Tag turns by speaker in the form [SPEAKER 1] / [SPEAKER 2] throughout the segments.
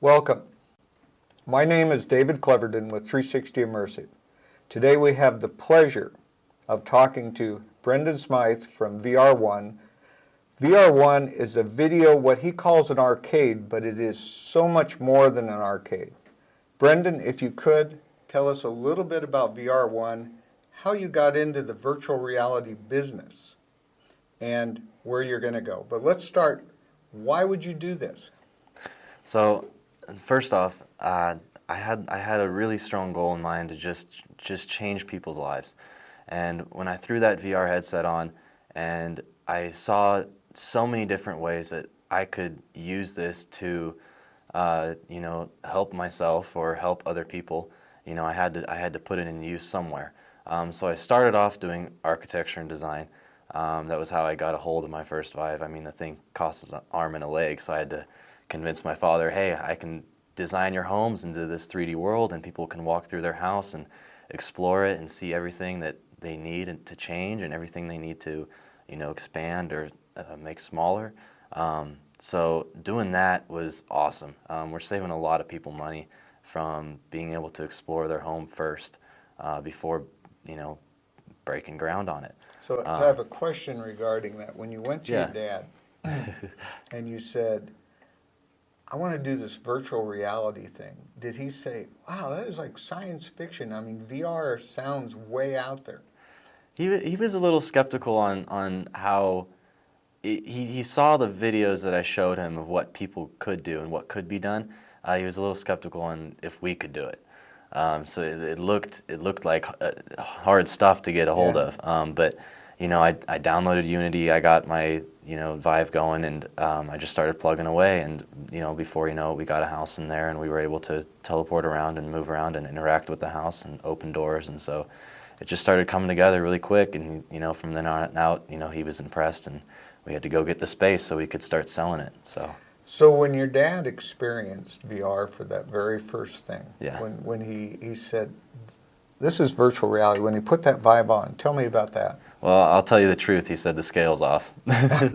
[SPEAKER 1] Welcome. My name is David Cleverton with 360 Immersive. Today we have the pleasure of talking to Brendan Smythe from VR1. VR1 is a video, what he calls an arcade, but it is so much more than an arcade. Brendan, if you could, tell us a little bit about VR1, how you got into the virtual reality business, and where you're going to go. But let's start. Why would you do this?
[SPEAKER 2] So, first off, I had a really strong goal in mind to just change people's lives. And when I threw that VR headset on, and I saw so many different ways that I could use this to, help myself or help other people, I had to put it in use somewhere. So I started off doing architecture and design. That was how I got a hold of my first Vive. I mean, the thing costs an arm and a leg, so I had to convince my father, hey, I can design your homes into this 3D world, and people can walk through their house and explore it and see everything that they need to change and everything they need to, expand or make smaller. So doing that was awesome. We're saving a lot of people money from being able to explore their home first before, breaking ground on it.
[SPEAKER 1] So I have a question regarding that. When you went to your dad and you said, I want to do this virtual reality thing, did he say, wow, that is like science fiction? I mean, VR sounds way out there.
[SPEAKER 2] He was a little skeptical on how he saw the videos that I showed him of what people could do and what could be done. He was a little skeptical on if we could do it. So it looked like hard stuff to get a hold of. But I downloaded Unity. I got my Vive going, and I just started plugging away. And before you know it, we got a house in there, and we were able to teleport around and move around and interact with the house and open doors. And so it just started coming together really quick. And from then on out, he was impressed, and we had to go get the space so we could start selling it.
[SPEAKER 1] So when your dad experienced VR for that very first thing, when he said, this is virtual reality, when he put that Vive on, tell me about that.
[SPEAKER 2] Well, I'll tell you the truth, he said the scale's off.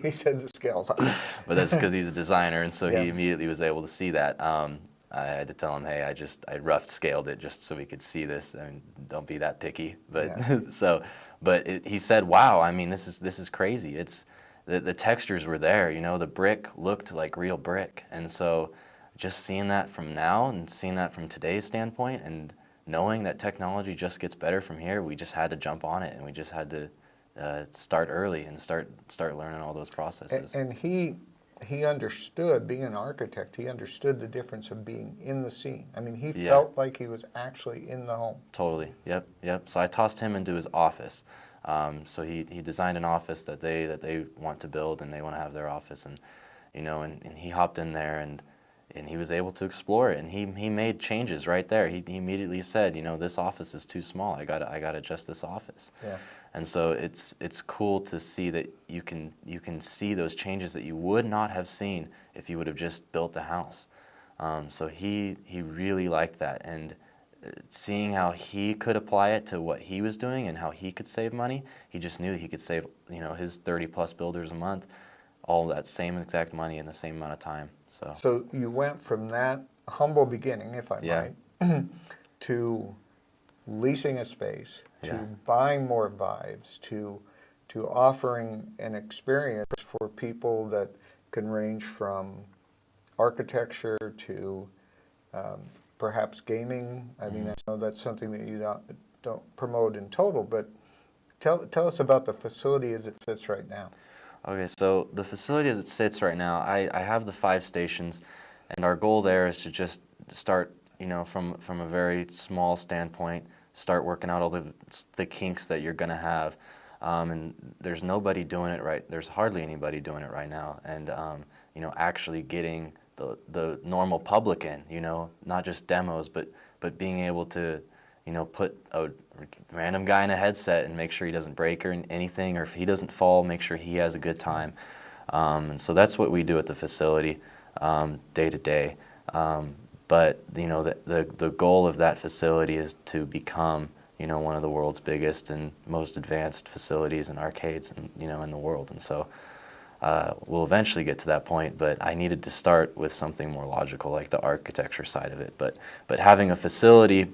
[SPEAKER 1] He said the scale's off.
[SPEAKER 2] But that's because he's a designer, and so he immediately was able to see that. I had to tell him, hey, I rough scaled it just so we could see this. I mean, don't be that picky. But he said, wow, I mean, this is crazy. It's the textures were there, the brick looked like real brick. And so just seeing that from now and seeing that from today's standpoint and knowing that technology just gets better from here, we just had to jump on it, and we just had to start early and start learning all those processes.
[SPEAKER 1] And he understood, being an architect, he understood the difference of being in the scene. I mean, he felt like he was actually in the home.
[SPEAKER 2] Totally, yep. So I tossed him into his office. So he designed an office that they want to build, and they want to have their office, and and he hopped in there, and he was able to explore it, and he made changes right there. He immediately said, this office is too small. I got to adjust this office. Yeah. And so it's cool to see that you can see those changes that you would not have seen if you would have just built the house. So he really liked that, and seeing how he could apply it to what he was doing and how he could save money, he just knew he could save his 30+ builders a month, all that same exact money in the same amount of time.
[SPEAKER 1] So you went from that humble beginning, if I might, to leasing a space, to buying more Vives, to offering an experience for people that can range from architecture to perhaps gaming. I mean, I know that's something that you don't promote in total, but tell us about the facility as it sits right now.
[SPEAKER 2] Okay, so the facility as it sits right now, I have the 5 stations, and our goal there is to just start, from a very small standpoint, start working out all the kinks that you're going to have. And there's nobody doing it right. There's hardly anybody doing it right now. And, actually getting the normal public in, not just demos, but being able to, put a random guy in a headset and make sure he doesn't break or anything, or if he doesn't fall, make sure he has a good time. And so that's what we do at the facility day to day. But the goal of that facility is to become one of the world's biggest and most advanced facilities and arcades in the world. And so we'll eventually get to that point, but I needed to start with something more logical, like the architecture side of it. But having a facility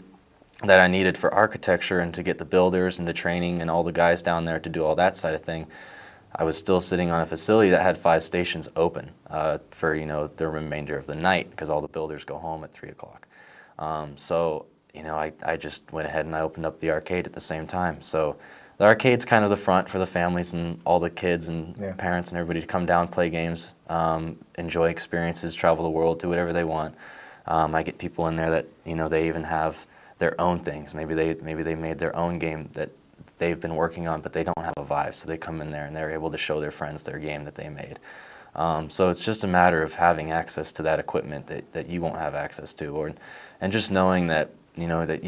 [SPEAKER 2] that I needed for architecture and to get the builders and the training and all the guys down there to do all that side of thing, I was still sitting on a facility that had 5 stations open for the remainder of the night, because all the builders go home at 3 o'clock. So I just went ahead and I opened up the arcade at the same time. So the arcade's kind of the front for the families and all the kids and parents and everybody to come down, play games, enjoy experiences, travel the world, do whatever they want. I get people in there that they even have their own things. Maybe they made their own game that they've been working on, but they don't have a Vive, so they come in there and they're able to show their friends their game that they made. So it's just a matter of having access to that equipment that you won't have access to, and just knowing that that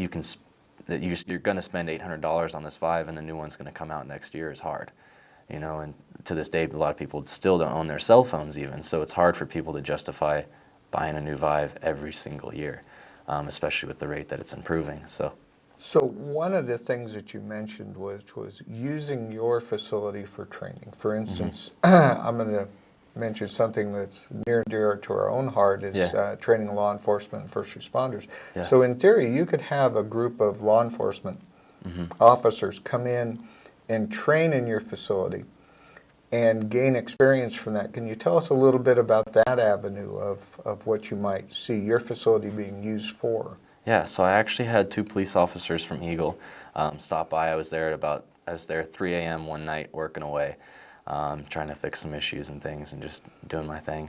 [SPEAKER 2] you're going to spend $800 on this Vive and the new one's going to come out next year is hard. And to this day, a lot of people still don't own their cell phones even, so it's hard for people to justify buying a new Vive every single year, especially with the rate that it's improving.
[SPEAKER 1] So one of the things that you mentioned was using your facility for training. For instance, I'm going to mention something that's near and dear to our own heart is training law enforcement and first responders.
[SPEAKER 2] Yeah.
[SPEAKER 1] So in theory, you could have a group of law enforcement officers come in and train in your facility and gain experience from that. Can you tell us a little bit about that avenue of what you might see your facility being used for?
[SPEAKER 2] Yeah, so I actually had 2 police officers from Eagle stop by. I was there at 3 a.m. one night working away, trying to fix some issues and things and just doing my thing.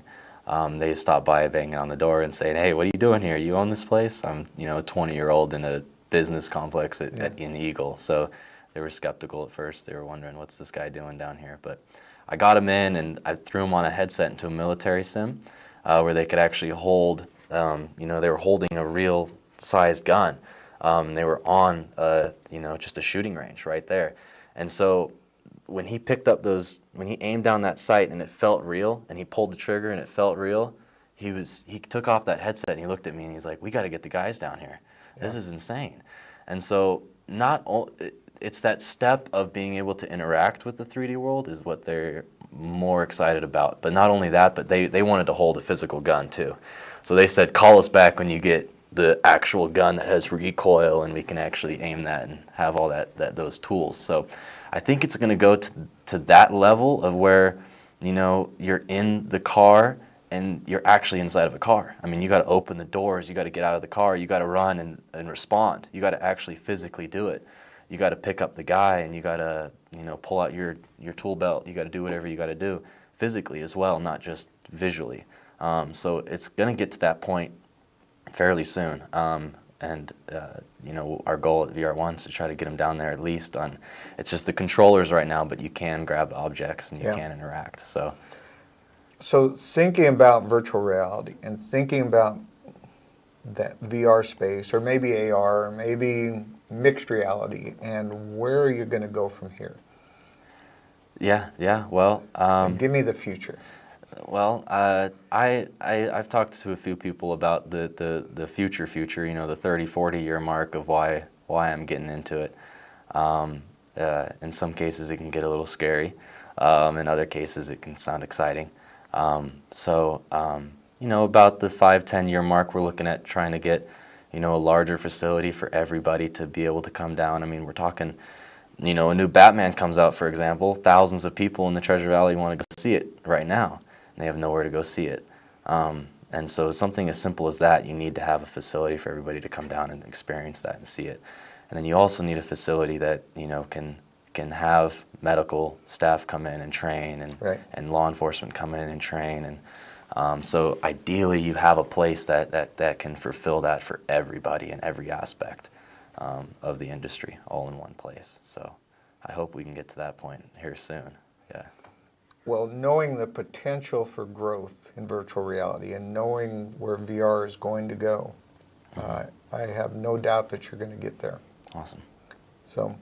[SPEAKER 2] They stopped by banging on the door and saying, "Hey, what are you doing here? You own this place?" I'm a 20-year-old in a business complex in Eagle, so they were skeptical at first. They were wondering, what's this guy doing down here? But I got him in and I threw him on a headset into a military sim where they could actually hold, they were holding a real size gun. They were on just a shooting range right there. And so when he aimed down that sight and it felt real, and he pulled the trigger and it felt real, he took off that headset and he looked at me and he's like, "We got to get the guys down here. This is insane." And so it's that step of being able to interact with the 3D world is what they're more excited about. But not only that, but they wanted to hold a physical gun too. So they said, "Call us back when you get the actual gun that has recoil and we can actually aim that and have all those tools." So I think it's going to go to that level of where you're in the car and you're actually inside of a car. I mean, you got to open the doors, you got to get out of the car, you got to run and respond. You got to actually physically do it. You got to pick up the guy and you got to pull out your tool belt. You got to do whatever you got to do physically as well, not just visually. So it's going to get to that point fairly soon, and our goal at VR1 is to try to get them down there at least on. It's just the controllers right now, but you can grab objects and you can interact. So
[SPEAKER 1] thinking about virtual reality and thinking about that VR space, or maybe AR, or maybe mixed reality, and where are you going to go from here?
[SPEAKER 2] Well,
[SPEAKER 1] give me the future.
[SPEAKER 2] Well, I've talked to a few people about the future, the 30, 40-year mark of why I'm getting into it. In some cases, it can get a little scary. In other cases, it can sound exciting. About the 5-10-year mark, we're looking at trying to get, a larger facility for everybody to be able to come down. I mean, we're talking, a new Batman comes out, for example, thousands of people in the Treasure Valley want to go see it right now. They have nowhere to go see it. And so something as simple as that, you need to have a facility for everybody to come down and experience that and see it. And then you also need a facility that, can have medical staff come in and train and law enforcement come in and train. And so ideally you have a place that can fulfill that for everybody in every aspect of the industry all in one place. So I hope we can get to that point here soon. Yeah.
[SPEAKER 1] Well, knowing the potential for growth in virtual reality and knowing where VR is going to go, I have no doubt that you're going to get there.
[SPEAKER 2] Awesome.
[SPEAKER 1] So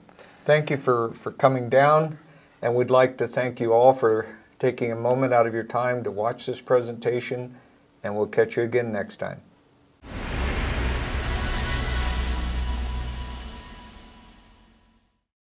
[SPEAKER 1] thank you for coming down, and we'd like to thank you all for taking a moment out of your time to watch this presentation, and we'll catch you again next time.